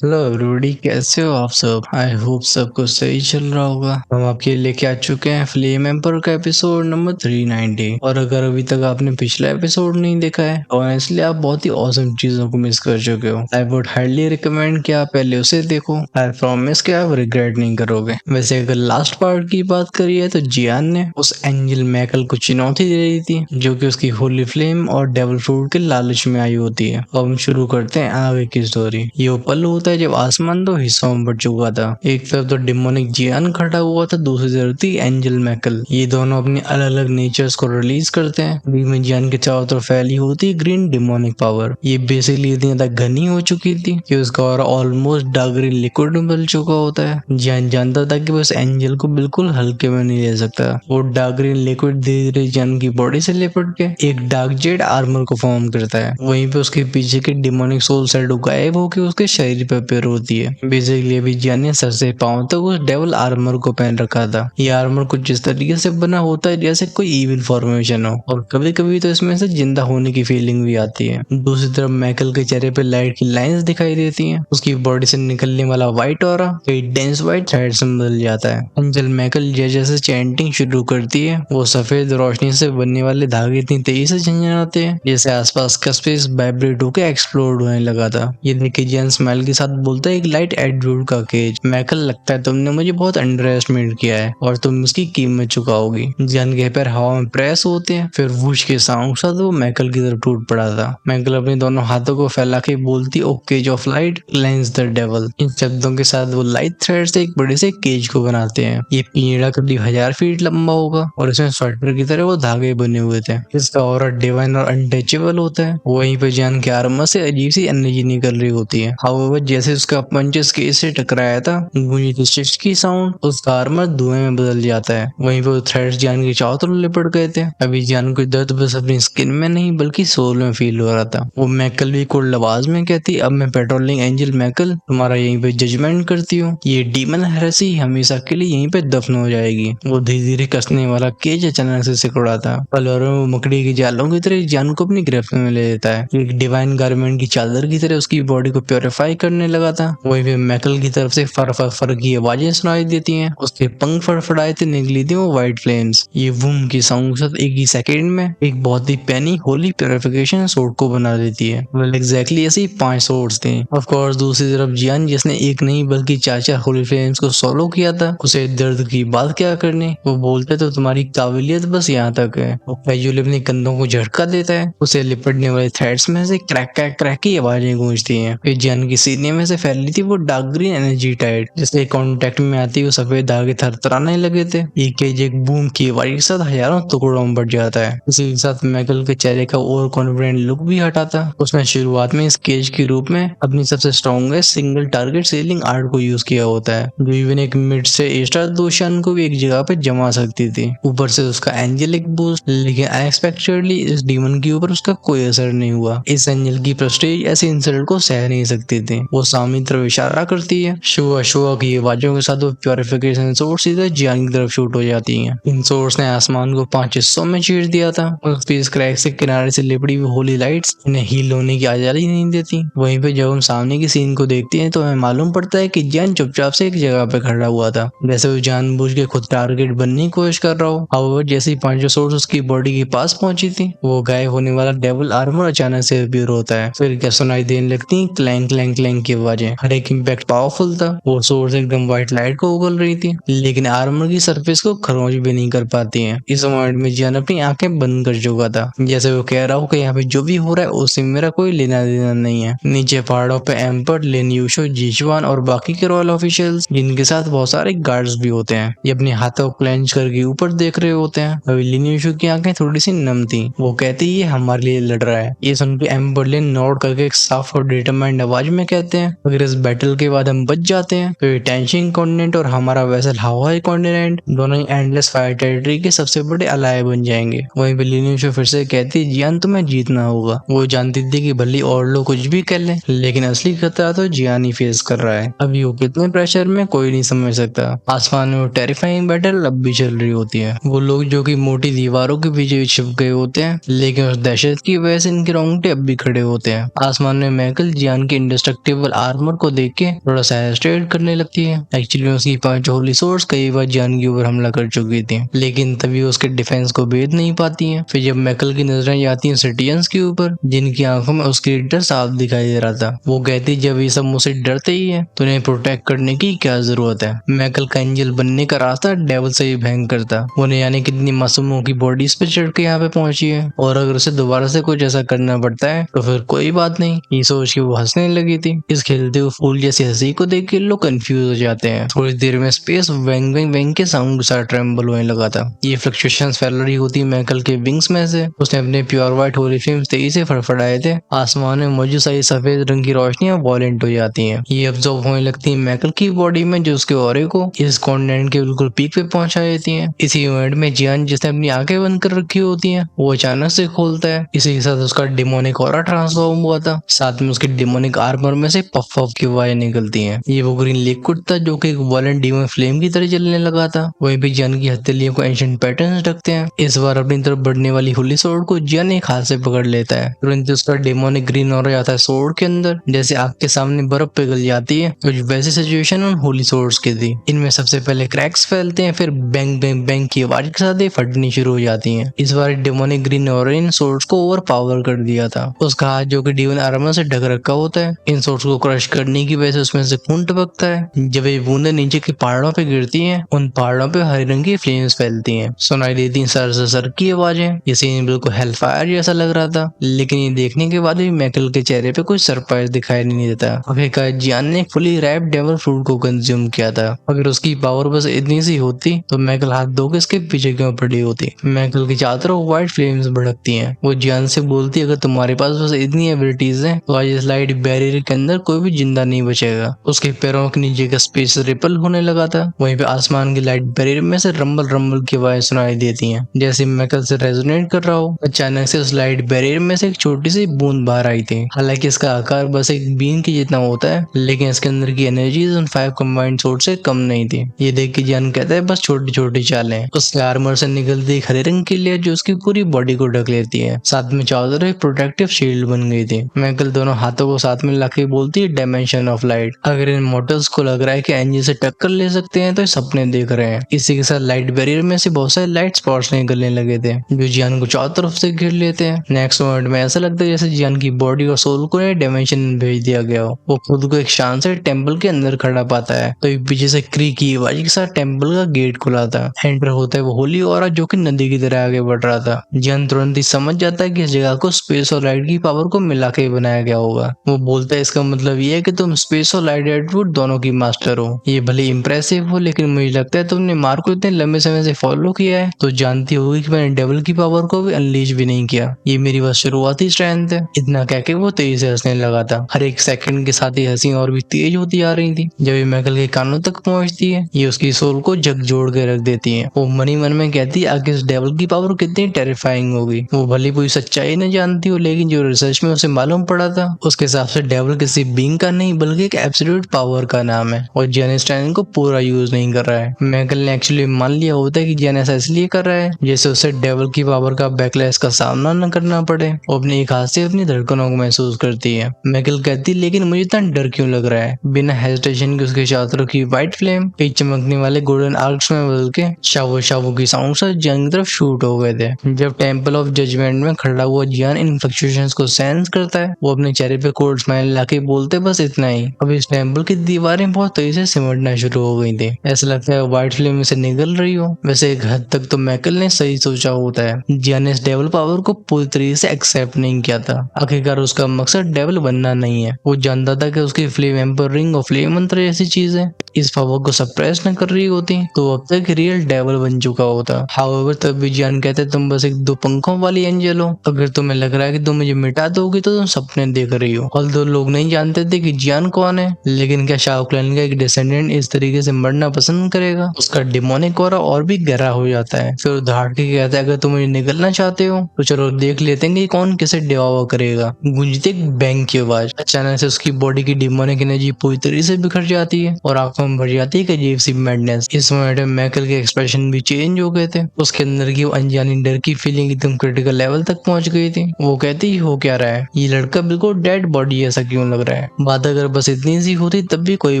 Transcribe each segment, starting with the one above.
Hello everybody, कैसे हो आप सब। आई होप सब कुछ सही चल रहा होगा। हम आपके लिए लेके आ चुके हैं फ्लेम एम्पर का एपिसोड नंबर 390। और अगर अभी तक आपने पिछला एपिसोड नहीं देखा है ऑनेस्टली आप बहुत ही ऑसम चीजों को मिस कर चुके हो। आई वुड हाईली रिकमेंड कि आप पहले उसे देखो। आई प्रॉमिस कि आप रिग्रेट नहीं करोगे। वैसे अगर लास्ट पार्ट की बात करिए तो जियान ने उस एंजल मैकल को चुनौती दे रही थी जो कि उसकी होली फ्लेम और डेविल फ्रूट के लालच में आई होती है। अब हम शुरू करते हैं आगे की स्टोरी। ये वो पल होता है जब आसमान दो हिस्सों में बट चुका था। एक तरफ तो डिमोनिक जियान खड़ा हुआ था, दूसरी तरफ थी एंजल मैकल। ये दोनों अपनी अलग अलग नेचर्स को रिलीज करते हैं। बीच में जियान के चारों तरफ फैली होती ग्रीन डिमोनिक पावर। ये बेसिकली इतनी ज्यादा घनी हो चुकी थी कि उसका और ऑलमोस्ट डार्क ग्रीन लिक्विड में बदल चुका होता है। जियान जानता था कि बस एंजल को बिल्कुल हल्के में नहीं ले सकता। वो डार्क ग्रीन लिक्विड धीरे धीरे जियान की बॉडी से लिपट के एक डार्क जेड आर्मर को फॉर्म करता है। वहीं पे उसके पीछे की डिमोनिक सोल शैडो गायब होकर उसके शरीर पर अपीयर होती है। बेसिकली अभी जियान ने सर से पांव तक उस डेविल आर्मर को पहन रखा था। ये आर्मर कुछ इस तरीके से बना होता है जैसे कोई इविल फॉर्मेशन हो, और कभी कभी तो इसमें से जिंदा होने की फीलिंग भी आती है। दूसरी तरफ मैकल के चेहरे पे लाइट की लाइंस दिखाई देती हैं। उसकी बॉडी से निकलने वाला व्हाइट ऑरा एक डेंस व्हाइट थ्रेड से बदल जाता है। एंजल मैकल जैसे चैंटिंग शुरू करती है, वो सफेद रोशनी से बनने वाले धागे इतनी तेजी से झंझनाते हैं जैसे आसपास का स्पेस वाइब्रेट होकर एक्सप्लोड होने लगा था। ये देख के जियान स्माइल के साथ बोलता है, एक लाइट एड्रूड का केज। मैकल, लगता है तुमने मुझे बहुत अंडर एस्टिमेट किया है और तुम उसकी कीमत चुकाओगी। जियान के पैर हवा में प्रेस होते हैं, फिर वूश के साउंड के साथ वो मैकल की तरफ टूट पड़ा था। मैकल अपने दोनों हाथों को फैला के बोलती, O cage of light cleanse the devil. इन शब्दों के साथ वो लाइट थ्रेड से एक बड़े से केज को बनाते हैं। ये पिंजड़ा करीब 1000 फीट लंबा होगा और इसमें स्वेटर की तरह वो धागे बने हुए थे। इसका ऑरा डिवाइन और अनटचेबल होता है। वहीं पे जियान के आर्मर से अजीब सी एनर्जी निकल रही होती है। हाउएवर जैसे उसका पंचेस केज से टकराया था, गूंजी थी शिफ्ट की साउंड, उसका आर्मर धुएं में बदल जाता है। वहीं पे थ्रेड्स जियान के चारों तरफ लिपट गए थे। अभी जियान को दर्द बस अपनी स्किन में नहीं बल्कि सोल में फील हो रहा था। वो मैकल भी कोल्ड आवाज में कहती, अब मैं पेट्रोलिंग एंजल मैकल तुम्हारा यहीं पे जजमेंट करती हूँ। ये डीमन हेरेसी हमेशा के लिए यहीं पे दफन हो जाएगी। वो धीरे धीरे कसने वाला केज अचानक से सिकुड़ा था। पलोरों में मकड़ी की जालों की तरह जियान को अपनी गिरफ्त में ले लेता है। एक डिवाइन गारमेंट की चादर की तरह उसकी बॉडी को प्योरीफाई करने लगा था। वहीं पे मैकल की तरफ से फर फर फर की आवाजें सुनाई देती हैं। उसके पंख फड़फड़ाए थे, निकली थी वो व्हाइट फ्लेम्स। ये वूम की साउंड के साथ एक ही सेकंड में एक बहुत ही पैनी होली प्योरिफिकेशन सोर्ड को बना देती है। वेल एग्जैक्टली ऐसे ही 5 सोर्ड्स थे। ऑफ कोर्स दूसरी तरफ जियान, जिसने एक नहीं बल्कि 4 होली फ्लेम्स को सोलो किया था, उसे दर्द की बात क्या करनी। वो बोलते तो तुम्हारी काबिलियत बस यहाँ तक है। वो कैजुअली अपने कंधों को झटका देता है। उसे लिपटने वाले थ्रेड्स में से क्रैक क्रैक क्रैक की आवाजें गूंजती हैं। फिर जियान की सीने में से फैली थी वो डार्क ग्रीन एनर्जी टाइड, जिसके कांटेक्ट में आती वो सफेद धागे थरथराने लगे थे। ये केज एक बूम की आवाज के साथ हजारों टुकड़ों में बट जाता है। इसी के साथ मैकल के चेहरे का ओवर कॉन्फिडेंट लुक भी हटा था। उसने शुरुआत में इस केज के रूप में अपनी सबसे strongest single target selling art को यूज किया होता है, जो इवन एक मिड से एस्ट्रा दोशान को भी एक जगह पे जमा सकती थी। ऊपर से उसका एंजेलिक बूस्ट, लेकिन अनएक्सपेक्टेडली इस डीमन के ऊपर उसका कोई असर नहीं हुआ। इस एंजल की प्रेस्टीज ऐसे इंसल्ट को सह नहीं सकती थी। वो सामने तरफ इशारा करती है। शुआ शुआ की आवाजों के साथ वो प्योरिफिकेशन सोर्स सीधे जियान की तरफ शूट हो जाती हैं। इन सोर्स ने आसमान को 5 हिस्सों में चीर दिया था। उस स्पेस क्रैक से किनारे से लिपटी हुई होली लाइट्स इन्हें हील होने की आजादी नहीं देती। वहीं पे जब हम सामने की सीन को देखते हैं तो हमें मालूम पड़ता है कि जियान चुपचाप से एक जगह पे खड़ा हुआ था, जैसे वो जानबूझ के खुद टारगेट बनने की कोशिश कर रहा हो। हाउएवर जैसे ही 5 सोर्स उसकी बॉडी के पास पहुंची थी, वो गायब होने वाला डेविल आर्मर अचानक से अपीयर होता है। फिर क्या सुनाई देने लगती क्लैंक क्लैंक क्लैंक की आवाजें। हर एक इम्पैक्ट पावरफुल था। वो सोर्स एकदम व्हाइट लाइट को उगल रही थी, लेकिन आर्मर की सरफेस को खरोंच भी नहीं कर पाती है। इस मोमेंट में जियान अपनी आंखें बंद कर चुका था, जैसे वो कह रहा हो कि यहाँ पे जो भी हो रहा है उससे मेरा कोई लेना देना नहीं है। नीचे पहाड़ों पे एम्पर, लिन यूशो, जीशवान और बाकी के रॉयल ऑफिशियल्स, जिनके साथ बहुत सारे गार्ड्स भी होते हैं, ये अपने हाथों को क्लेंच करके ऊपर देख रहे होते हैं। अभी लिन यूशो की आंखें थोड़ी सी नम थी। वो कहती ये हमारे लिए लड़ रहा है। ये सुन के एम्बर लिन नोट करके एक साफ और डिटरमाइंड आवाज में कहते हैं, अगर इस बैटल के बाद हम बच जाते हैं तो ये टेंशिंग कॉन्टिनेंट और हमारा वैसल हवाई कॉन्टिनेंट दोनों ही एंडलेस फायर टेरिटरी के सबसे बड़े अलाय बन जाएंगे। वहीं पे लिन यूशो फिर से कहती जियान तुम्हें जीतना होगा। वो जानती थी कि भले और लोग कुछ भी कर ले, लेकिन असली खतरा तो जियान ही फेस कर रहा है। अभी वो कितने प्रेशर में कोई नहीं समझ सकता। आसमान में वो टेरिफाइंग बैटल अब भी चल रही होती है। वो लोग जो कि मोटी दीवारों के पीछे छिप गए होते हैं, लेकिन उस दहशत की वजह से इनके रोंगटे अब भी खड़े होते हैं। आसमान में मैकल जियान के इंडेस्ट्रक्टिबल डेवल आर्मर को देख के थोड़ा सा हेजिटेट करने लगती है। एक्चुअली उसकी 5 होली सोर्स कई बार जियान के ऊपर हमला कर चुकी थी, लेकिन तभी उसके डिफेंस को भेद नहीं पाती है। फिर जब मैकल की नजरें जाती हैं सिटिजन्स के ऊपर, जिनकी आंखों में उसकी डर साफ दिखाई दे रहा था, वो कहती जब ये सब मुझसे डरते ही है तो उन्हें प्रोटेक्ट करने की क्या जरूरत है। मैकल का एंजल बनने का रास्ता डेवल से ही भयंकर था। वो ने यानी कितनी मासूमों की बॉडीज पे चढ़ के यहाँ पे पहुंची है, और अगर उसे दोबारा से कुछ ऐसा करना पड़ता है तो फिर कोई बात नहीं। ये सोच के वो हंसने लगी थी। इस खेलते हुए फूल जैसी हंसी को देख के लोग कंफ्यूज हो जाते हैं। थोड़ी देर में स्पेस वेंग वेंग वेंग के साउंड के साथ ट्रेम्बल होने लगा था। ये फ्लक्चुएशंस फैल रही होती मैकल के विंग्स में से। उसने अपने प्योर व्हाइट होली फ्लेम्स तेजी से फड़फड़ाए थे। आसमान में मौजूद सारी सफेद रंग की रोशनियां वॉलेंट हो जाती हैं। ये अब्जॉर्ब होने लगती है मैकल की बॉडी में, जो उसके ऑरे को इस कॉन्टिनेंट के बिल्कुल पीक पे पहुंचा देती है। इसी इवेंट में जियान, जिसने अपनी आंखें बंद कर रखी होती हैं, वो अचानक से खोलता है। इसी के साथ उसका डिमोनिक ऑरा ट्रांसफॉर्म हुआ था। साथ में उसके डिमोनिक आर्मर में से पफ पफ की आवाजें निकलती हैं। ये वो ग्रीन लिक्विड था जो कि एक वॉलेंट डीमन फ्लेम की तरह जलने लगा था। वहीं भी जियान की हथेलियों को एंशिएंट पैटर्न्स ढकते हैं। इस बार अपनी तरफ बढ़ने वाली होली सोर्ड को जियान एक हाथ से पकड़ लेता है। तुरंत उसका डिमोनिक ग्रीन ऑरा आता है सोर्ड के अंदर, जैसे आग के सामने बर्फ पिघल जाती है। कुछ वैसी सिचुएशन उन होली सोर्ड्स की थी। इनमें सबसे पहले क्रैक्स फैलते हैं, फिर बैंग बैंग बैंग की आवाज के साथ ही फटनी शुरू हो जाती है। इस बार डिमोनिक ग्रीन ऑरा इन सोर्ड्स को ओवर पावर कर दिया था। उसका हाथ जो कि डिमन आर्मर से ढक रखा होता है, इन सोर्ड्स को क्रश करने की वजह से उसमें से खून टपकता है। जब ये बूंदे नीचे के पहाड़ों पे गिरती हैं, उन पहाड़ों पे हरे रंग की फ्लेम्स फैलती हैं। सुनाई देती सर से सर की आवाजें। ये सीन बिल्कुल हेलफायर जैसा लग रहा था, लेकिन ये देखने के बाद भी मैकल के चेहरे पे कोई सरप्राइज दिखाई नहीं देता। आखिरकार जियान ने फुली रैप डेवल फ्रूट को कंज्यूम किया था। अगर उसकी पावर बस इतनी सी होती तो मैकल हाथ धो के इसके पीछे क्यों पड़ी होती। मैकल की चारों तरफ व्हाइट फ्लेम्स भड़कती हैं। वो जियान से बोलती अगर तुम्हारे पास बस इतनी एबिलिटीज हैं तो आज इस लाइट बैरियर के अंदर कोई भी जिंदा नहीं बचेगा। उसके पैरों के नीचे का स्पेस रिपल होने लगा था। वहीं पे आसमान की लाइट बैरियर में से रंबल रंबल की आवाज सुनाई देती हैं, जैसे मैकल से रेजोनेट कर रहा हो। अचानक से उस लाइट बैरियर में से एक छोटी सी बूंद बाहर आई थी। हालांकि इसका आकार बस एक बीन के जितना होता है, लेकिन इसके अंदर की एनर्जी उन 5 कंबाइंड सोर्स से कम नहीं थी। ये देख के जियान कहता है बस छोटी छोटी चालें। उसके आर्मर से निकलती एक हरे रंग की लेयर जो उसकी पूरी बॉडी को ढक लेती है। साथ में चारों तरफ एक प्रोटेक्टिव शील्ड बन गई थी। मैकल दोनों हाथों को साथ में लाके बोलती है डायमेंशन ऑफ लाइट। अगर इन मॉडल्स को लग रहा है कि एंजिन से टक्कर ले सकते हैं तो सपने देख रहे हैं। इसी के साथ लाइट बैरियर में से बहुत सारे लाइट स्पॉट्स निकलने लगे थे जो जियान को चारों तरफ से घेर लेते हैं। नेक्स्ट मोमेंट में ऐसा लगता है जैसे जियान की बॉडी और सोल को नए डायमेंशन में भेज दिया गया हो। वो खुद को एक शान से टेम्पल के अंदर खड़ा पाता है तो पीछे से क्री की आवाज के साथ टेम्पल का गेट खुला था। एंटर होता है वो होली ऑरा जो कि नदी की तरह आगे बढ़ रहा था। जियान तुरंत ही समझ जाता है कि इस जगह को स्पेस और लाइट की पावर को मिला के बनाया गया होगा। वो बोलता है इसका मतलब ये है कि तुम स्पेस और लाइट एट्रिब्यूट दोनों की मास्टर हो। ये भले इंप्रेसिव हो, लेकिन मुझे लगता है तुमने मार्क को इतने लंबे समय से फॉलो किया है तो जानती होगी कि मैंने डेविल की पावर को भी अनलीश भी नहीं किया। ये मेरी बस शुरुआती स्ट्रेंथ है। इतना कह के वो तेजी से हंसने लगा था। हर एक सेकंड के साथ ही हंसी और भी तेज होती आ रही थी। जब ये मैकल के कानों तक पहुंचती है, ये उसकी सोल को झकझोर के रख देती है। वो मन ही मन में कहती है आगे इस डेविल की पावर कितनी टेरिफाइंग होगी। वो भली पूरी सच्चाई न जानती हो, लेकिन जो रिसर्च में उसे मालूम पड़ा था उसके हिसाब से डेविल किसी बीइंग का नहीं बल्कि एक एब्सोल्यूट पावर का नाम है, और जेनिस टैन को पूरा यूज नहीं कर रहा है। मैकल ने एक्चुअली मान लिया होता है कि जेन ऐसा इसलिए कर रहा है जैसे उसे डेविल की पावर का बैकलैश का सामना न करना पड़े। वो अपने एक हाथ से अपनी धड़कनों को महसूस करती है। मैकल कहती लेकिन मुझे इतना डर क्यों लग रहा है। बिना हेजिटेशन के उसके चारों तरफ की व्हाइट फ्लेम एक चमकने वाले गोल्डन आर्क्स में बदल के शावो शावो की साउंड से जियान की तरफ शूट हो गए थे। जब टेंपल ऑफ जजमेंट में खड़ा हुआ जियान इन फ्लक्चुएशंस को सेंस करता है, वो अपने चेहरे पे कोल्ड स्माइल लाके बोलते बस इतना ही। अब इस टेंपल की दीवारें बहुत तेजी से सिमटना शुरू हो गई थी। ऐसा लगता है व्हाइट फ्लेम में से निकल रही हो। वैसे एक हद तक तो मैकल ने सही सोचा होता है। जियान ने इस डेविल पावर को पूरी तरीके से एक्सेप्ट नहीं किया था। आखिरकार उसका मकसद डेविल बनना नहीं है। वो जानता था कि उसकी फ्लेम एम्पर रिंग और फ्लेम मंत्र ऐसी चीज है इस पावर को सप्रेस न कर रही होती तो अब तक रियल डेविल बन चुका होता। हाउएवर तब भी जियान कहते तुम बस एक 2 पंखों वाली एंजल हो। अगर तुम्हें लग रहा है कि तुम मुझे मिटा दोगी तो तुम सपने देख रही हो। और 2 लोग नहीं जानते थे कि जियान कौन है, लेकिन क्या शाओ क्लैन का एक डिसेंडेंट इस तरीके से मरना पसंद करेगा। उसका डिमोनिक ऑरा और भी गहरा हो जाता है। फिर धाड़ के कहता है अगर तुम मुझे निकलना चाहते हो तो चलो देख लेते हैं कि कौन किसे डिवावा करेगा। गूंजती एक बैंग की आवाज। अचानक से उसकी बॉडी की डिमोनिक एनर्जी पूरी तरीके से बिखर जाती है और आंखों आंखों में भर जाती है अजीब सी मैडनेस। इस मोमेंट में माइकल के एक्सप्रेशन भी चेंज हो गए थे। उसके अंदर की वो अनजानी डर की फीलिंग एकदम क्रिटिकल लेवल तक पहुंच गई थी। वो कहती हो क्या रहा है, ये लड़का बिल्कुल डेड बॉडी जैसा क्यों लग रहा है। बात अगर बस इतनी सी होती तब भी कोई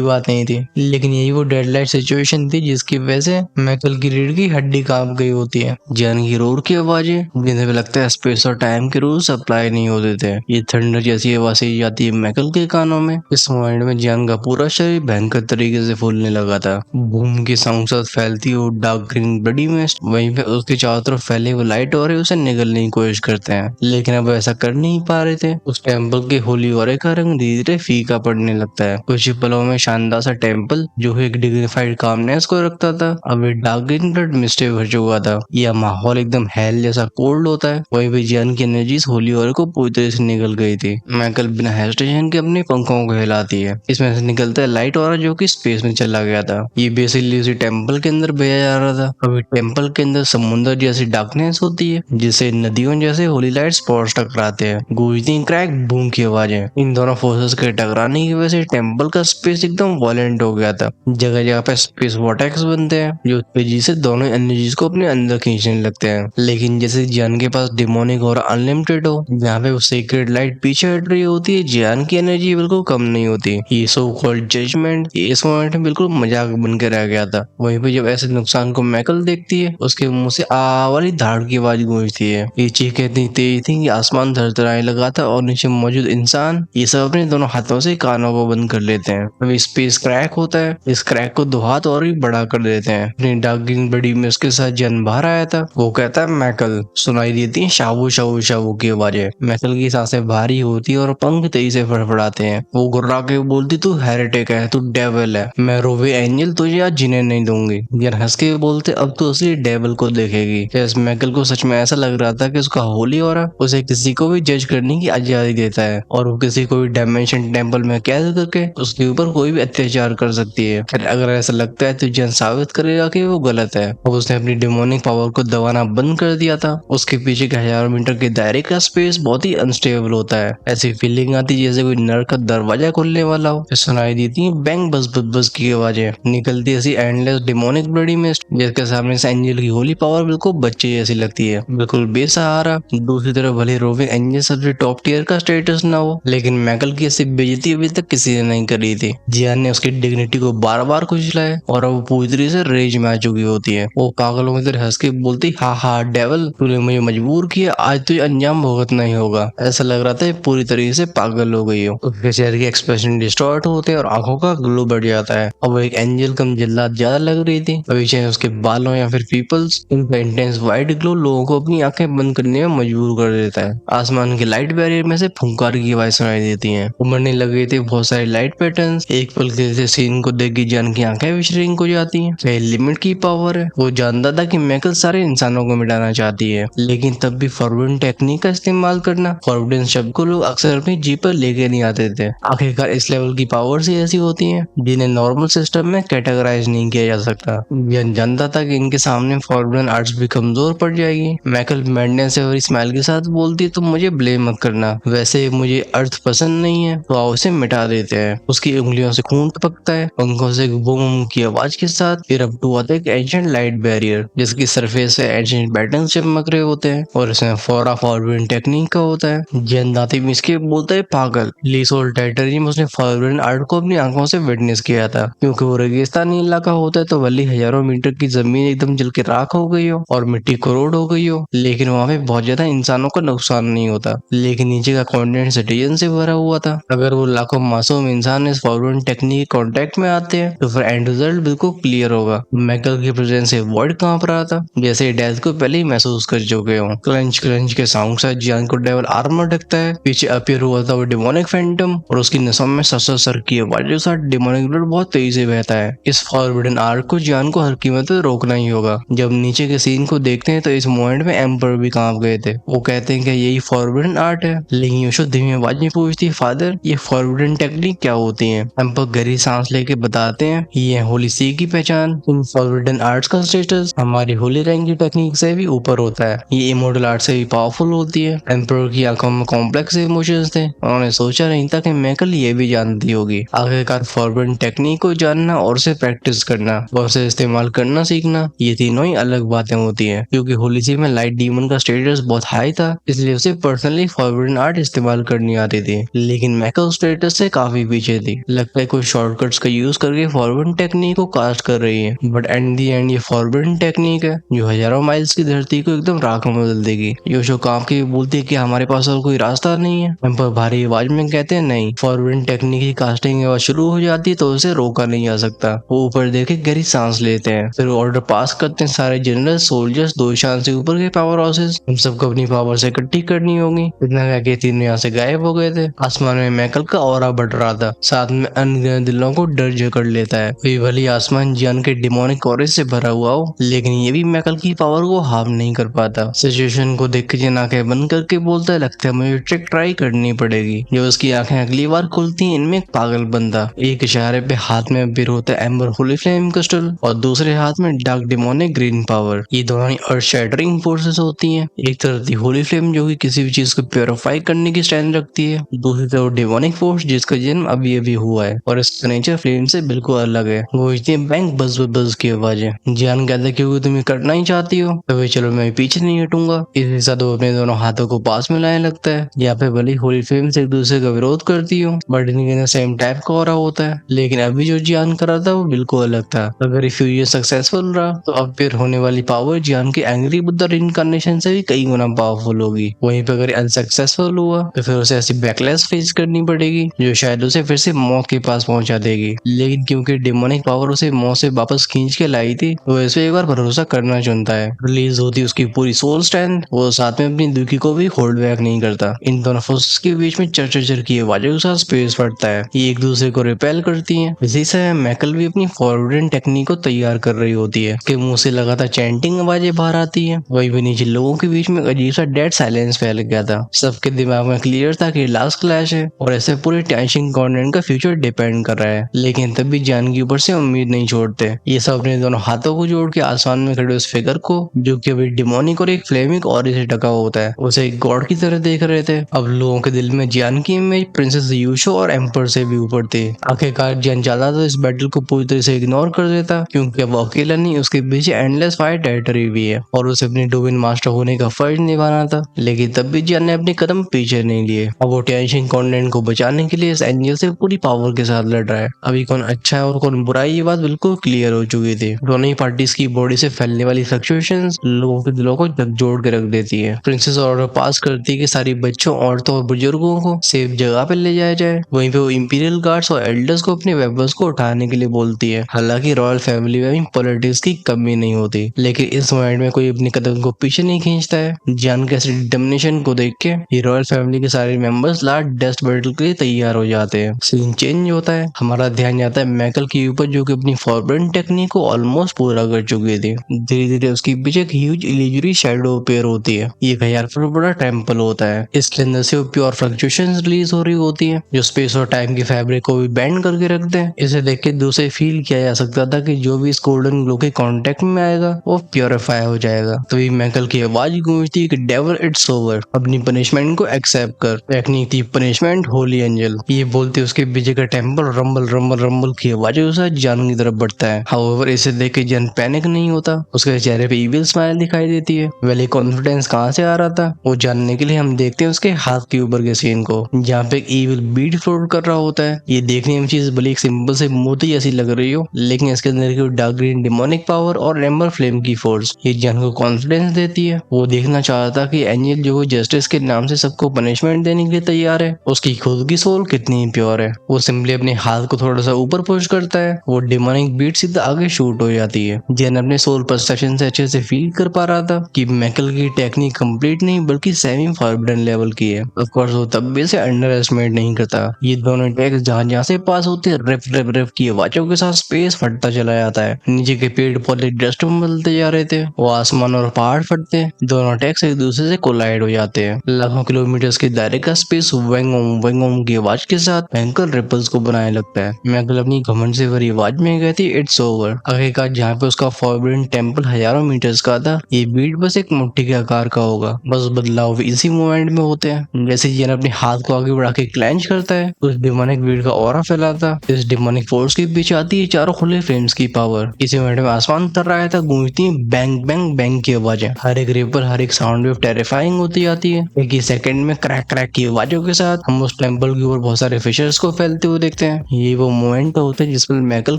बात नहीं थी, लेकिन यही वो डेडलाइट सिचुएशन थी जिसकी वजह से माइकल की रीढ़ की हड्डी कांप गई होती है। जियान की रोड की आवाजें जिन्हें भी लगता है स्पेस और टाइम के रूल्स अप्लाई नहीं होते थे। ये थंडर जैसी आवाजें जाती है माइकल के कानों में। इस मोमेंट में जियान का पूरा शरीर भयंकर तरीके से फूलने लगा था। बूम के साउंड साथ फैलती हुई डार्क ग्रीन बॉडी मिस्ट, वहीं पे उसके चारों तरफ फैले हुए लाइट और उसे निगलने की कोशिश करते हैं, लेकिन अब ऐसा कर नहीं पा रहे थे। उस टेम्पल के होली ऑरे का रंग धीरे धीरे फीका पड़ने लगता है। कुछ ही पलों में शानदार सा टेम्पल जो एक डिग्निफाइड कामनेस को रखता था, अब एक डार्क ग्रीन ब्लड मिस्ट भर चुका था। यह माहौल एकदम हेल जैसा कोल्ड होता है। वहीं भी जियान की एनर्जी होली ऑरे को पूरी तरह से निकल गई थी। माइकल बिना हेजिटेशन के अपने पंखों को हिलाती है। इसमें से निकलता है लाइट ऑरा जो कि स्पेस में चला गया था। ये बेसिकली उसी टेम्पल के अंदर भेजा जा रहा था। अभी टेम्पल के अंदर समुद्र जैसी डार्कनेस होती है जिससे नदियों जैसे होली लाइट स्पॉट्स टकराते हैं। गूंजती क्रैक बूम की आवाजें, इन दोनों फोर्सेस के टकराने की वजह से टेम्पल का स्पेस एकदम वायलेंट हो गया था। जगह जगह पे स्पेस वॉर्टेक्स बनते हैं जो तेजी से दोनों एनर्जीज को अपने अंदर खींचने लगते हैं। लेकिन जैसे जियान के पास डिमोनिक और अनलिमिटेड हो, जहाँ पे वो सीक्रेट लाइट पीछे हट रही होती है, जियान की एनर्जी बिल्कुल कम नहीं होती। ये सो कॉल्ड जजमेंट इस मोमेंट में बिल्कुल मजाक बन के रह गया था। वहीं पे जब ऐसे नुकसान को माइकल देखती है, उसके मुंह से आ वाली धाड़ की आवाज गूंजती है। ये चीखें इतनी तेज थी कि आसमान थरथराने लगा था और नीचे मौजूद इंसान ये सब अपने दोनों हाथों से कानों को बंद कर लेते हैं। अब स्पेस क्रैक होता है। इस क्रैक को दो हाथ और भी बड़ा कर देते हैं। अपनी डार्क ग्रीन बॉडी में उसके साथ जन बाहर आया था। वो कहता है माइकल, सुनाई देती है शावू शावू शावू की आवाजें। माइकल की सांसें भारी होती है और पंख तेजी से फड़फड़ाते हैं। वो गुर्रा के बोलती, तू हेरेटिक है, तू डेविल है, मैं रोवे एंजल तुझे आज जीने नहीं दूंगी। यार हंस के बोलते, अब तो असली डेविल को देखेगी। इस माइकल को सच में ऐसा लग रहा था कि उसका होली ऑरा उसे किसी को भी जज करने की आजादी देता है और वो किसी को भी डायमेंशन टेम्पल में कैद करके उसके ऊपर कोई भी अत्याचार कर सकती है। फिर अगर ऐसा लगता है तो जन साबित करेगा कि वो गलत है। अब उसने अपनी डिमोनिक पावर को दबाना बंद कर दिया था। उसके पीछे के हजारों मीटर के दायरे का स्पेस बहुत ही अनस्टेबल होता है। ऐसी फीलिंग आती जैसे कोई नर का दरवाजा खुलने वाला हो। सुनाई देती है बैंग बस बस बस की आवाजें, निकलती ऐसी एंडलेस डिमोनिक ब्लडी मिस्ट जिसके सामने से एंजल की होली पावर बिल्कुल बच्चे जैसी लगती है, बिल्कुल बेसहारा। दूसरी तरफ भले रोविंग एंजल सबसे टॉप टियर का स्टेटस ना हो, लेकिन माइकल की ऐसी बेइज्जती अभी तक किसी ने नहीं करी थी। जियान ने उसकी डिग्निटी को बार बार कुचला है और अब वो पूरी तरह से रेज में आ चुकी होती है। वो पागलों की तरह हंस के बोलती, हाँ हाँ डेविल, तूने मुझे मजबूर किया, आज तुझे अंजाम भुगतना ही होगा। ऐसा लग रहा था ये पूरी तरीके से पागल हो गई हो। उसके चेहरे के एक्सप्रेशन डिस्टॉर्ट होते हैं और आंखों का ग्लो बढ़ जाता है। अब वो एक एंजल कम जल्लाद ज्यादा लग रही थी। अभी चाहे उसके बालों या फिर पीपल्स, इनका इंटेंस व्हाइट ग्लो लोगों को अपनी आंखें बंद करने में मजबूर कर देता है। आसमान के लाइट बैरियर में से फुंकार की आवाज सुनाई देती है। उमड़ने लगे थे बहुत सारे लाइट पैटर्न्स। एक पल के लिए सीन को देख के जान की आंखें भी श्रिंक हो जाती हैं। चाहे लिमिट की पावर है। वो जानता था कि माइकल सारे इंसानों को मिटाना चाहती है, लेकिन तब भी फॉरबिडन टेक्निक का इस्तेमाल करना, फॉरबिडन शब्द को लोग अक्सर अपनी जीप पर लेके नहीं आते थे। आखिरकार इस लेवल की पावर्स ही ऐसी होती हैं जिन्हें नॉर्मल सिस्टम में कैटेगराइज नहीं किया जा सकता। यह जानता था कि इनके सामने फॉरबिडन आर्ट्स भी कमजोर पड़ जाएगी। माइकल मैडनेस से और स्माइल के साथ बोलती, तुम मुझे ब्लेम मत करना, वैसे मुझे अर्थ पसंद नहीं है तो आओ इसे मिटा देते हैं। उसकी उंगलियों से खून टपकता है। पंखों से बूम की आवाज के साथ फिर अब टू आता है एक एंशिएंट लाइट बैरियर जिसकी सरफेस से एंशिएंट पैटर्न्स चमक रहे होते हैं और इसमें फोरा फॉरबिडन टेक्निक का होता है। जैन दाती मिस के बोलता है, पागल, लीसोल टेरिटरी में उसने फॉरबिडन आर्ट को अपनी आंखों से विटनेस किया था। क्योंकि वो रेगिस्तानी इलाका होता है तो भले हजारों मीटर की जमीन एकदम जल के राख हो गई हो और मिट्टी करोड़ हो गई हो, लेकिन वहाँ पे बहुत ज्यादा इंसानों का नुकसान नहीं होता। लेकिन नीचे का कॉन्टिनेंट सिटीजन से भरा हुआ था। अगर वो लाखों मासूम इंसान इस फॉरबिडन टेक्निक के कांटेक्ट में आते हैं तो फिर एंड रिजल्ट बिल्कुल क्लियर होगा। माइकल की प्रेजेंस से वर्ल्ड कांप रहा था जैसे डेथ को पहले ही महसूस कर चुके हो। क्लंच क्लंच के साउंड से जियान को डेविल आर्मर ढकता है। पीछे अपीयर हुआ था वो डिमोनिक फैंटम और उसकी नसों में सर की आवाज के साथ डिमोनिक ब्लड बहुत तेजी से बहता है। इस फॉरबिडन आर्ट को जियान को हर कीमत पे रोकना ही होगा। जब नीचे के सीन को देखते हैं तो इस मोमेंट में एम्पर भी कांप गए थे। वो कहते हैं कि यही फॉरबिडन आर्ट है, लेकिन योशो धीमी आवाज में पूछती, फादर ये फॉरबिडन टेक्निक क्या होती है? एम्पर गहरी सांस लेके बताते हैं, ये होली सी की पहचान। इन फॉरबिडन आर्ट्स का स्टेटस हमारी होली रैंक की टेक्निक से भी ऊपर होता है। ये इमोर्टल आर्ट से भी पावरफुल होती है। एम्पर की आंखों में कॉम्प्लेक्स इमोशंस थे। उन्होंने सोचा नहीं था कि माइकल ये भी जानती होगी। आखिरकार फॉरबिडन टेक्निक टेक्निक को जानना और उसे प्रैक्टिस करना और उसे इस्तेमाल करना सीखना, ये तीनों ही अलग बातें होती हैं। क्योंकि होली सी में लाइट डीमन का स्टेटस बहुत हाई था, इसलिए उसे पर्सनली फॉरबिडन आर्ट इस्तेमाल करनी आती थी, लेकिन मैकल स्टेटस से काफी पीछे थी। लगता है कोई शॉर्टकट्स का यूज करके फॉरबिडन टेक्निक को कास्ट कर रही है, बट एट दी एंड ये फॉरबिडन टेक्निक है जो हजारों माइल्स की धरती को एकदम राख में बदल देगी। योशो कांप के बोलती है कि हमारे पास और कोई रास्ता नहीं है। एम्पर भारी आवाज में कहते हैं नहीं, फॉरबिडन टेक्निक की कास्टिंग आवाज शुरू हो जाती है तो उसे रोका नहीं जा सकता। वो ऊपर देखे गहरी सांस लेते हैं, फिर ऑर्डर पास करते हैं सारे जनरल सोल्जर्स 2 शान से ऊपर के पावर हाउसेस, हम सबको अपनी पावर से इकट्ठी करनी होगी। इतना कह के तीनों यहाँ से गायब हो गए थे। आसमान में मैकल का ऑरा बढ़ रहा था, साथ में अनगिनत दिलों को डर जकड़ लेता है। कोई भली आसमान जियान के डिमोनिक ऑरे से भरा हुआ हो, लेकिन ये भी मैकल की पावर को हार्म नहीं कर पाता। सिचुएशन को देख के जिन आंखें बंद करके बोलता है लगता है मुझे ट्रिक ट्राई करनी पड़ेगी। जब उसकी आंखें अगली बार खुलती हैं, इनमें एक पागल बंदा एक इशारे पे हाथ में अबीर होता है एम्बर होली फ्लेम क्रिस्टल और दूसरे हाथ में डार्क डिमोनिक ग्रीन पावर। ये दोनों ही अर्थ शैटरिंग फोर्सेस होती हैं। एक तरफ दी होली फ्लेम जो कि किसी भी चीज को प्योरीफाई करने की स्ट्रेंथ रखती है, दूसरी तरफ डिमोनिक फोर्स जिसका जन्म अभी अभी हुआ है और इसका नेचर फ्लेम से बिल्कुल अलग है। गूंजती है बैंक बज बज की आवाजें। जियान कहता है क्योंकि तुम ये करना ही चाहती हो तो फिर चलो मैं पीछे नहीं हटूंगा। इसके साथ वो अपने दोनों हाथों को पास में लाने लगता है। यहाँ पे भले होली फ्लेम से एक दूसरे का विरोध करती हो, बट इनके सेम टाइप का हो रहा होता है। लेकिन अभी जो जियान कर रहा था वो बिल्कुल अलग था। अगर ये फ्यूजन सक्सेसफुल रहा तो अब फिर होने वाली पावर जियान के एंग्री बुद्धा रिइंकार्नेशन से भी कई गुना पावरफुल होगी। वहीं पे अगर अनसक्सेसफुल हुआ तो फिर उसे ऐसी बैकलैश फेस करनी पड़ेगी जो शायद उसे फिर से मौत के पास पहुंचा देगी। लेकिन क्योंकि डिमोनिक पावर उसे मौत से वापस खींच के लाई थी, वो इस पे एक बार भरोसा करना चुनता है। रिलीज होती उसकी पूरी सोल स्ट्रेंथ, वो साथ में अपनी दुखी को भी होल्ड बैक नहीं करता। इन दोनों फोर्सेस के बीच में चर की आवाजों के साथ स्पेस फटता है। ये एक दूसरे को रिपेल करती हैं। इसी से मैकल भी अपनी फॉरबिडन टेक्निक को तैयार कर रही होती है। उसके मुंह से लगातार चैंटिंग आवाजें बाहर आती हैं। वहीं पे नीचे लोगों के बीच में अजीब सा डेड साइलेंस फैल गया था। सबके दिमाग में क्लियर था कि लास्ट क्लैश है और ऐसे पूरे टेंशन कॉन्टिनेंट का फ्यूचर डिपेंड कर रहा है। लेकिन तब भी जान के ऊपर से उम्मीद नहीं छोड़ते। ये सब अपने दोनों हाथों को जोड़ के आसमान में खड़े उस फिगर को जो कि अभी डिमोनिक और एक फ्लेमिक और से ढका होता है, उसे एक गॉड की तरह देख रहे थे। अब लोगों के दिल में जियान की इमेज प्रिंसेस यूशो और एम्पर से भी ऊपर थी। आखिरकार जियान चाहता तो इस बैटल को पूरी तरह से इग्नोर कर देता, क्योंकि वो अकेला नहीं, उसके पीछे एंडलेस फायर टेरिटरी भी है और उसे अपनी डोमिन मास्टर होने का फर्ज निभाना था। लेकिन तब भी जियान ने अपने कदम पीछे नहीं लिए। अब वो टेंशन कॉन्टिनेंट को बचाने के लिए इस एंजल से पूरी पावर के साथ लड़ रहा है। अभी कौन अच्छा है और कौन बुरा है ये बात बिल्कुल क्लियर हो चुकी थी। दोनों ही पार्टीज की बॉडी से फैलने वाली फ्लक्चुएशंस लोगों के दिलों को झकझोर के रख देती है। प्रिंसेस ऑर्डर पास करती है कि सारी बच्चों, औरतों और बुजुर्गों को सेफ जगह पे ले जाया जाए। वहीं पे वो इंपीरियल गार्ड्स और एल्डर्स को अपने वेपन्स को उठाने के लिए बोलती है। हालांकि रॉयल फैमिली में भी पॉलिटिक्स की कमी नहीं होती, लेकिन इस मोमेंट में कोई अपने कदम को पीछे नहीं खींचता है। जियान के ऐसे डिटर्मिनेशन को देख के ये रॉयल फैमिली के सारे मेंबर्स लास्ट डेस्ट बैटल के लिए तैयार हो जाते हैं। सीन चेंज होता है। हमारा ध्यान जाता है मैकल के ऊपर जो कि अपनी फॉरबिडन टेक्निक को ऑलमोस्ट पूरा कर चुकी थी। धीरे धीरे उसके पीछे एक ह्यूज इल्यूजरी शैडो अपेयर होती है। ये 1000 फुट बड़ा टेम्पल होता है। इसके अंदर से प्योर फ्लक्चुएशंस रिलीज हो रही होती है जो स्पेस और टाइम की फैब्रिक को भी बेंड करके रखते हैं। इसे देख के दूसरे फील किया जा सकता था कि जो भी इस गोल्डन ग्लो के कांटेक्ट में आएगा वो प्योरीफाई हो जाएगा। तभी मैकल की आवाज गूंजती है कि डेविल इट्स ओवर, अपनी पनिशमेंट को एक्सेप्ट कर। टेक्निक थी पनिशमेंट होली एंजल। ये बोलते उसके पीछे का टेम्पल रंबल रंबल रंबल की आवाजों के साथ जान की तरफ बढ़ता है। हाउएवर इसे देख के जन पैनिक नहीं होता, उसके चेहरे पे इविल स्माइल दिखाई देती है। वेल कॉन्फिडेंस कहाँ से आ रहा था वो जानने के लिए हम देखते हैं उसके हाथ के ऊपर के सीन को, जहाँ पे एक इविल बीट फ्लोट कर रहा होता है। ये देखने में चीज भले एक सिंपल से मोती जैसी लग रही हो, लेकिन इसके अंदर की डार्क ग्रीन डिमोनिक पावर और एम्बर फ्लेम की फोर्स ये जन को कॉन्फिडेंस देती है। वो देखना चाहता कि एंजल जो जस्टिस के नाम से सबको पनिशमेंट देने के लिए तैयार है, उसकी खुद की सोल कितनी प्योर है। वो सिंपली अपने हाथ को थोड़ा सा ऊपर पुश करता है, वो डिमोनिक बीट सीधा आगे शूट हो जाती है। जैन अपने सोल परसेप्शन से अच्छे से फील कर पा रहा था कि मैकल की टेक्निक कंप्लीट नहीं बल्कि सेमी फॉरबिडन लेवल की है। ऑफ कोर्स वो तब भी इसे अंडर एस्टिमेट नहीं करता। ये दोनों अटैक्स जहां से पास होते हैं रिफ रिफ रिफ की आवाजों के साथ स्पेस फटता चला जाता है। नीचे के पेड़ पौधे डस्ट में बदलते जा रहे थे, वो आसमान और पहाड़ फटते हैं। दोनों अटैक्स एक दूसरे से कोलाइड हो जाते हैं। लाखों किलोमीटर के दायरे का स्पेस वेंगोम की आवाज के साथ भयंकर रिपल्स को बनाने लगता है। मैकल अपनी घमंड से भरी आवाज में कहती है इट्स ओवर। आखिरकार जहाँ पे उसका फॉरबिडन टेम्पल हजारों मीटर्स का था, ये बीट बस एक मुट्ठी के आकार का होगा। बस बदलाव इसी मोमेंट में होते हैं। जैसे जैन अपने हाथ को आगे बढ़ा के क्लेंच करता है, उस डिमोनिक बीट का ऑरा फैलाता। इस डिमोनिक फोर्स के पीछे आती है चारों खुले फ्लेम्स की पावर। इसी मोमेंट में आसमान तर रहा था, गूंजती है बैंग बैंग बैंग की आवाजें। हर एक रिवर, हर एक साउंड वेव टेरिफाइंग होती जाती है। एक ही सेकंड में क्रैक क्रैक की आवाजों के साथ हम उस टेम्पल के ऊपर बहुत सारे फिशर्स को फैलते हुए देखते हैं। ये वो मोमेंट होता है जिसमें मैकल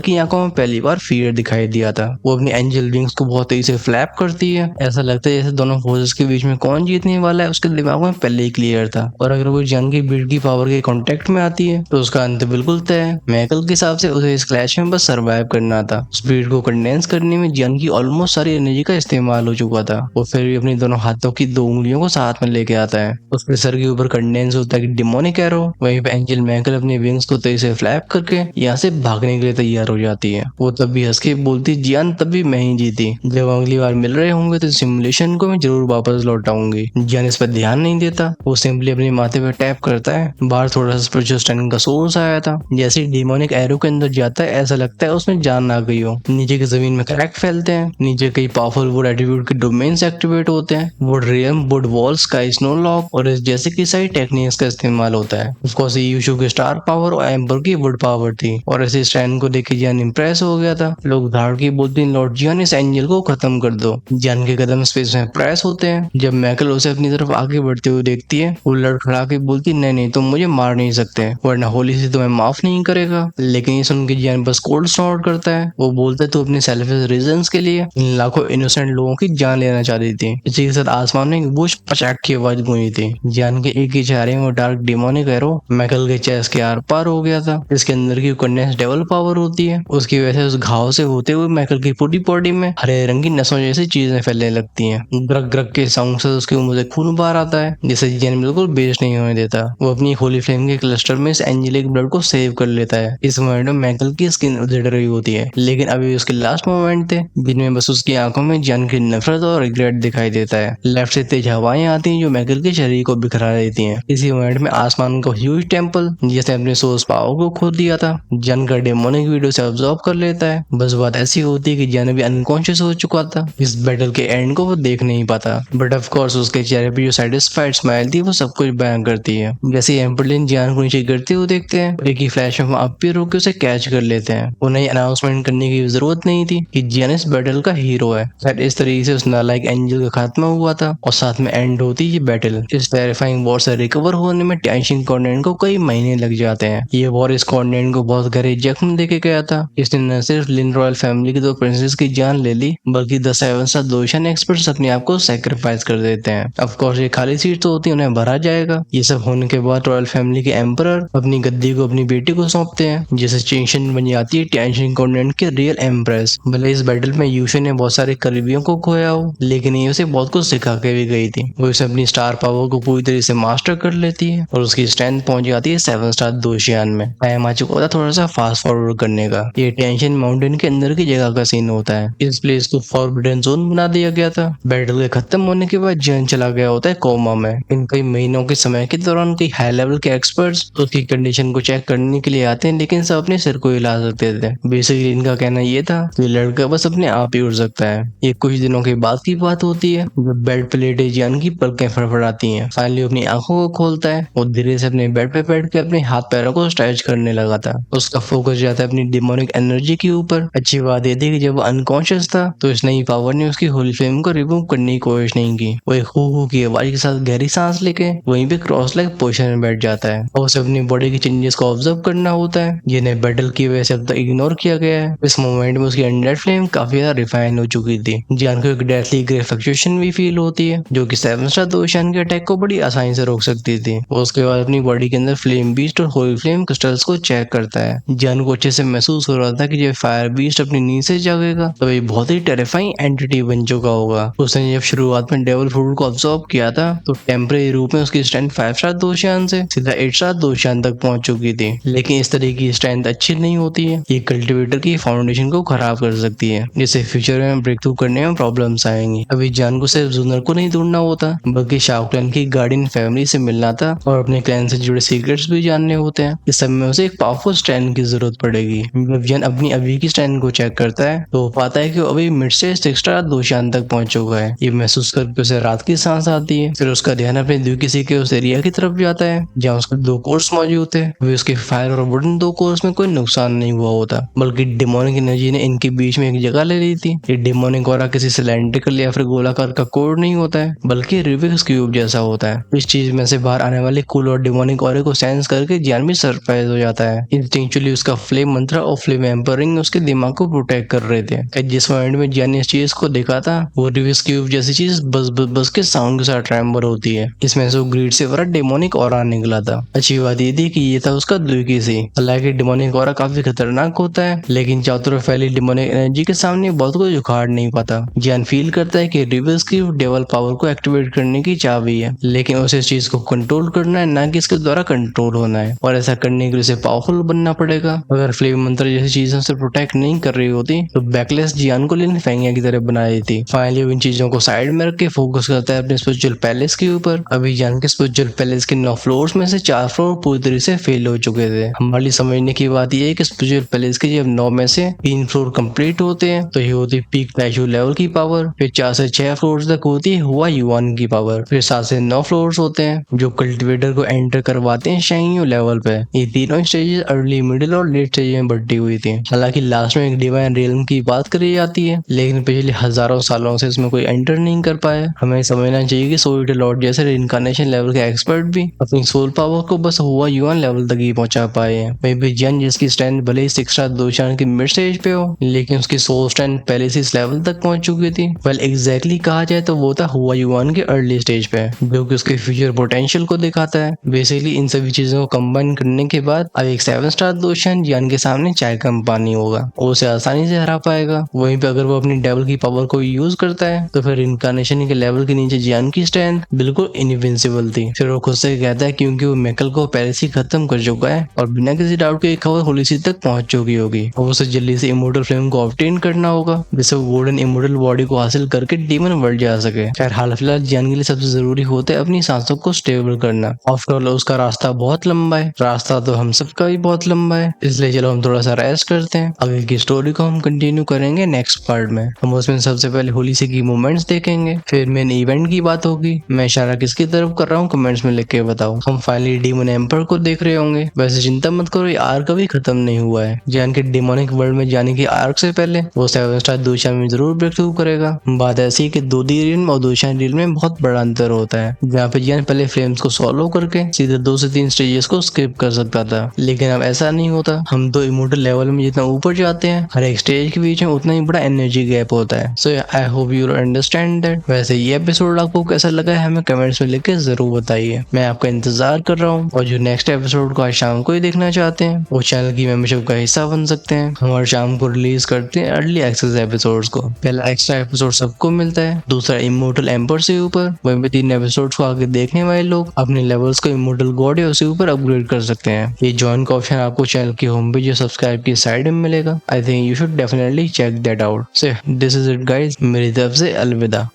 की आंखों में पहली बार फियर दिखाई दिया था। वो अपनी एंजल विंग्स को बहुत तेजी से फ्लैप करती है। ऐसा लगता है जैसे दोनों फोर्सेस के बीच में कौन जीतने वाला है उसके दिमाग में पहले ही क्लियर था। और अगर वो जंग की बीट की पावर के कांटेक्ट में आती है तो उसका अंत बिल्कुल तय है। मैकल के हिसाब से उसे इस क्लैश में बस सर्वाइव करना था। स्पीड को कंडेंस करने में जन की ऑलमोस्ट सारी एनर्जी का इस्तेमाल हो चुका था। वो फिर भी अपनी दोनों हाथों की 2 उंगलियों को साथ में लेके आता है। उसके सर के ऊपर कंडेंस होता है डिमोनिक एरो। वहीं पे एंजल मैकल अपने विंग्स को तेजी से फ्लैप करके यहाँ से भागने के लिए तैयार हो जाती है। वो तब भी हंस के बोलती, जियान तब भी मैं ही जीती। जब अगली बार मिल रहे होंगे तो सिमुलेशन को मैं जरूर वापस लौटाऊंगी। जियान इस पर ध्यान नहीं देता। वो सिंपली अपने माथे पे टैप करता है। बाहर थोड़ा सा स्पिरिचुअल स्ट्रेंथ का सोर्स आया था। जैसे ही डिमोनिक एरो के अंदर जाता है ऐसा लगता है उसमें जान आ गई हो। नीचे की जमीन में क्रैक फैलते हैं। नीचे कई पावरफुल वुड एट्रीब्यूट के डोमेन्स एक्टिवेट होते हैं। Would रियम, would walls, sky snow lock और इस जैसे की सारी टेक्निक्स का इस्तेमाल होता है। ऑफकोर्स यूशु की स्टार पावर और एम्बर की वुड पावर थी। और ऐसे स्ट्रेंथ को देख के जियान इंप्रेस हो गया था। लोग धाड़ के बोलते हैं, लॉर्ड जियान इस एंजल को खत्म कर दो। जियान के कदम स्पेस में प्रेस होते हैं। जब मैकल उसे अपनी तरफ आगे बढ़ते हुए देखती है वो लड़खड़ा के बोलती, नहीं नहीं तुम मुझे मार नहीं सकते, वरना होली से तुम्हें माफ नहीं करेगा। लेकिन ये सुन के जियान बस कोल्ड स्टार्ट करता है। वो बोलता है तू अपने सेल्फिश रीजंस के लिए इन लाखों इनोसेंट लोगों की जान लेना चाहती थी। इसी के साथ आसमान में एक बूश पचाक की आवाज गूंजी थी। जियान के एक ही चेहरे में वो डार्क डिमोनिक एरो मैकल के चेस्ट के आर पार हो गया था। इसके अंदर की कंडेंस डेवल पावर होती है। उसकी वजह से उस घाव से होते हुए मैकल की पूरी बॉडी में हरे रंग की नसों जैसी चीजें फैलने लगती हैं। ग्रग ग्रग के साउंड से उसके मुंह से खून बाहर आता है, जिसे जियान बिल्कुल बेस्ट नहीं होने देता। वो अपनी होली फ्लेम के क्लस्टर में इस एंजेलिक ब्लड को सेव कर लेता है। इस मोमेंट में मैकल की स्किन उधड़ रही होती है, लेकिन अभी उसके लास्ट मोमेंट थे जिनमें बस उसकी आंखों में जियान की नफरत और रिग्रेट दिखाई देता है। लेफ्ट से तेज हवाएं आती हैं जो मैकल के शरीर को बिखरा देती हैं। इसी मोमेंट में आसमान का ह्यूज टेम्पल जिसने अपने सोर्स पावर को खो दिया था, जियान का डेमोनिक वीडियो से ऑब्जर्व कर लेता है। बस बात ऐसी होती है कि जियान भी अनकॉन्शियस हो चुका था। इस बैटल के एंड को वो देख नहीं पाता, बट ऑफ कोर्स उसके चेहरे पे जो सैटिस्फाइड स्माइल थी वो सब कुछ बयां करती है। जैसे एम्परलिन जियान को नीचे गिरते हुए देखते हैं, एक ही फ्लैश में अपीयर होकर उसे कैच कर लेते हैं। उन्हें अनाउंसमेंट करने की जरूरत नहीं थी कि जियान इस बैटल का हीरो है। शायद इस तरीके से उस नालायक एंजल का खात्मा हुआ था और साथ में एंड होती ये बैटल। इस टेरिफाइंग वॉर से रिकवर होने में टैंशिंग कॉन्टिनेंट को कई महीने लग जाते हैं। ये वॉर इस कॉन्टिनेंट को बहुत गहरे जख्म देके गया था। इसने न सिर्फ लिन रॉयल फैमिली की 2 प्रिंसेस की जान ले ली, बल्कि द 7 स्टार दोशान एक्सपर्ट्स अपने आप को सैक्रिफाइस कर देते हैं। ऑफ कोर्स ये खाली सीट तो होती है, उन्हें भरा जाएगा। ये सब होने के बाद रॉयल फैमिली के एम्परर अपनी गद्दी को अपनी बेटी को सौंपते हैं, जिसे चेंशन बन जाती है टैंशिंग कॉन्टिनेंट के रियल एम्प्रेस। भले इस बैटल में यूशु ने बहुत सारे करीबियों को खोया हो, लेकिन ये उसे बहुत कुछ सिखा के भी गई थी। वो इसे अपनी स्टार पावर को पूरी तरह से मास्टर कर लेती है और उसकी स्ट्रेंथ पहुंच जाती है 7 स्टार दोशियान में। टाइम आ चुका था थोड़ा सा फास्ट फॉरवर्ड करने का। ये टेंशन माउंटेन के अंदर की जगह का सीन होता है। इस प्लेस को फॉरबिडन जोन बना दिया गया था। बैटल के खत्म होने के बाद जियान चला गया होता है कोमा में। इन कई महीनों के समय के दौरान कई हाई लेवल के एक्सपर्ट्स उसकी कंडीशन को चेक करने के लिए आते हैं, लेकिन सब अपने सिर को हिला सकते थे। बेसिकली इनका कहना ये था कि लड़का बस अपने आप ही उड़ सकता है। ये कुछ दिनों के बाद की बात होती है जब बेड पे लेटे जियान की पलकें फड़फड़ाती हैं। फाइनली अपनी आंखों को खोलता है। वो धीरे से अपने बेड पे बैठ के अपने हाथ पैरों को स्ट्रेच करने लगा था। उसका फोकस जाता है अपनी डिमोनिक एनर्जी के ऊपर। अच्छी बात ये थी कि जब वो अनकॉन्शियस था तो इस नई पावर ने उसकी होली फ्लेम को रिमूव करने की कोशिश नहीं की। वो एक हू की आवाज के साथ गहरी सांस लेके वहीं पे क्रॉस लेग पोजीशन में बैठ जाता है और उसे अपनी बॉडी के चेंजेस को ऑब्जर्व करना होता है, जिन्हें बैटल की वजह से अब तक इग्नोर किया गया है। इस मोमेंट में उसकी अनडेड फ्लेम काफी ज्यादा रिफाइन हो चुकी थी। जियान को एक डेथली ग्रे फ्लक्चुएशन भी फील होती है जो कि 7 स्टार दोशान के अटैक को बड़ी आसानी से रोक सकती थी। वो उसके बाद अपनी बॉडी के अंदर फ्लेम बीस्ट और होली फ्लेम क्रिस्टल्स को चेक करता है। जियान को अच्छे से महसूस हो रहा था कि जब फायर बीस्ट अपनी नींद से जागेगा तो ये बहुत ही टेरिफाइंग एंटिटी बन चुका होगा। उसने जब शुरुआत में डेवल फ्रूट को ऑब्जर्व किया था तो टेम्परेरी रूप में उसकी स्ट्रेंथ 5 स्टार दोशान से सीधा 8 स्टार दोशान तक पहुंच चुकी थी। लेकिन इस तरह की स्ट्रेंथ अच्छी नहीं होती है। ये कल्टिवेटर की फाउंडेशन को खराब कर सकती है, जिससे फ्यूचर में ब्रेक थ्रू करने में प्रॉब्लम्स आएंगी। अभी जियान को सिर्फ जूनर को नहीं ढूंढना होता, बल्कि शाओ क्लैन की गार्डियन फैमिली से मिलना था और अपने क्लैन से जुड़े सीक्रेट्स भी जानने होते हैं। इस सब में उसे एक पावरफुल स्ट्रेंथ की जरूरत पड़ेगी। जब जियान अपनी अभी की स्ट्रेंथ को चेक करता है तो पाता है कि अभी मिड से 6 स्टार दोशान तक पहुंच चुका है। ये महसूस करके उसे रात की सांस आती है। फिर उसका ध्यान अपने द्वीप किसी के उस एरिया की तरफ जाता है जहाँ उसके 2 कोर्स मौजूद थे। वे उसके फायर और वुडन 2 कोर्स फोर्स में कोई नुकसान नहीं हुआ होता, बल्कि डिमोनिक एनर्जी ने इनके बीच में एक जगह ले ली थी। ये डिमोनिक ऑरा किसी सिलेंड्रिकल या फिर गोलाकार का कोड नहीं होता है, बल्कि रूबिक्स क्यूब जैसा होता है। इस चीज में से बाहर आने वाले कूल और डिमोनिक ऑरे को सेंस करके जियान भी सरप्राइज हो जाता है। इंस्टिंक्चुअली उसका फ्लेम मंत्र और फ्लेम एम्परिंग उसके दिमाग को प्रोटेक्ट कर रहे थे। जिस मोमेंट में जियान ने इस चीज को देखा था, वो रूबिक्स क्यूब जैसी चीज बस बस बस के साउंड के साथ ट्रेम्बर होती है। इसमें से ग्रीड से भरा डिमोनिक ऑरा निकला था। अच्छी बात ये थी कि ये था उसका द्विकीसी। हालांकि डिमोनिक ऑरा काफी खतरनाक होता है, लेकिन चारों तरफ फैली डिमोनिक एनर्जी के सामने बहुत कुछ उखाड़ नहीं पाता। जियान फील करता है कि रूबिक्स क्यूब डेवल पावर को एक्टिवेट करने की चाबी है, लेकिन उसे इस चीज को कंट्रोल करना है, ना कि इसके द्वारा कंट्रोल होना है। और ऐसा करने के लिए उसे पावरफुल बनना पड़ेगा। अगर फ्लेम मंत्र जैसी चीजों से प्रोटेक्ट नहीं कर रही होती तो बैकलेस जियान को लिन फेंगिया की तरह बना देती। फाइनली इन चीजों को साइड में रख के फोकस करता है अपने स्पिरिचुअल पैलेस के ऊपर। अभी जियान के स्पिरिचुअल पैलेस के 9 फ्लोर्स में से 4 फ्लोर पूरी तरह से फेल हो चुके थे। हमारी समझने की बात यह है कि स्पिरिचुअल पैलेस के जब 9 में से 3 फ्लोर कंप्लीट होते हैं तो ये होती पीक टैशू लेवल की पावर। फिर 4 से 6 फ्लोर तक होती है हुआ युआन की पावर। फिर 7 से 9 फ्लोर्स होते हैं जो कल्टिवेटर को एंटर करवाते हैं शेंगियो लेवल पे। ये तीनों स्टेजेस अर्ली, मिडिल और लेट स्टेज में बढ़ती हुई थी। हालांकि लास्ट में एक डिवाइन रियल्म की बात करी जाती है, लेकिन पिछले हजारों सालों से इसमें कोई एंटर नहीं कर पाया। हमें समझना चाहिए कि सोल लॉर्ड जैसे रिइंकार्नेशन लेवल के एक्सपर्ट भी अपनी सोल पावर को बस हुआ युआन लेवल तक ही पहुंचा पाए हैं। वहीं पे जियान जिसकी स्ट्रेंथ भले ही 6 स्टार दोशान की मिड स्टेज पे हो, लेकिन उसकी सोल स्ट्रेंथ पहले से इस लेवल तक पहुंच चुकी थी। वेल एग्जैक्टली कहा जाए तो वो था हुआ युआन के अर्ली स्टेज पे, जो कि उसके फ्यूचर पोटेंशियल को दिखाता है। बेसिकली इन सभी चीजों को कंबाइन करने के बाद अब एक 7 स्टार दोशान जियान के सामने चाय कम पानी होगा, वो उसे आसानी से हरा पाएगा। वहीं पे अगर वो अपनी डेवल की पावर को यूज करता है तो फिर इनकारनेशन के लेवल के नीचे जियान की स्ट्रेंथ बिल्कुल इनविंसिबल थी। फिर वो खुद से कहता है क्योंकि वो मेकल को पहले से खत्म कर चुका है और बिना किसी डाउट के एक खबर होलिसी तक पहुंच चुकी होगी और उसे जल्दी से इमोर्टल फ्लेम को ऑब्टेन करना होगा, जिससे वो गोल्डन इमोर्टल बॉडी को हासिल करके डीमन वर्ल्ड जा सके। खैर हाल फिलहाल जियान के लिए सबसे जरूरी होता है अपनी सांसों को स्टेबल करना। आफ्टर ऑल उसका रास्ता बहुत लंबा है, रास्ता तो हम सबका भी बहुत लंबा है, इसलिए चलो हम थोड़ा सा रेस्ट करते हैं। आगे की स्टोरी को हम कंटिन्यू करेंगे नेक्स्ट पार्ट में। हम उसमें सबसे पहले होलिसी की मूवमेंट्स देखेंगे, फिर मेन इवेंट की बात होगी। मैं इशारा किसकी तरफ कर रहा हूँ कमेंट्स में लिख के बताओ। हम फाइनली डीमन एम्पर को देख रहे होंगे। वैसे चिंता मत करो, ये आर्क अभी खत्म नहीं हुआ है। जियान के डिमोनिक वर्ल्ड में जाने की आर्क से पहले वो 7 स्टार दोशान में जरूर ब्रेक थ्रू करेगा। बात ऐसी है कि 2D रियल्म और दोशान रियल्म में बहुत बड़ा अंतर होता है। जहाँ पे जियान पहले फ्लेम्स को सॉल्व करके सीधे 2 से 3 स्टेजेस को स्किप कर सकता था, लेकिन अब ऐसा नहीं होता। हम तो इमोर्टल लेवल में जितना ऊपर जाते हैं, हर एक स्टेज के बीच में उतना ही बड़ा एनर्जी गैप होता है। So I hope you understand that. वैसे ये एपिसोड आपको कैसा लगा है हमें कमेंट्स में लिख के जरूर बताइए। मैं आपका इंतजार कर रहा हूँ। और जो नेक्स्ट एपिसोड को आज शाम को ही देखना चाहते हैं वो चैनल की मेंबरशिप का हिस्सा बन सकते हैं। हम हर शाम को रिलीज करते हैं अर्ली एक्सेस एपिसोड्स को। पहला एक्स्ट्रा एपिसोड सबको मिलता है, दूसरा इमोर्टल एम्पर से ऊपर। वहीं पे 3 एपिसोड्स को आगे देखने वाले लोग अपने लेवल्स को इमोर्टल गॉड या उससे ऊपर अपग्रेड कर सकते हैं। ये ज्वाइन का ऑप्शन आपको चैनल की होम पेज या सब्सक्राइब की साइड में मिलेगा। I think you should definitely check that out. So this is it guys, मेरी तरफ से अलविदा।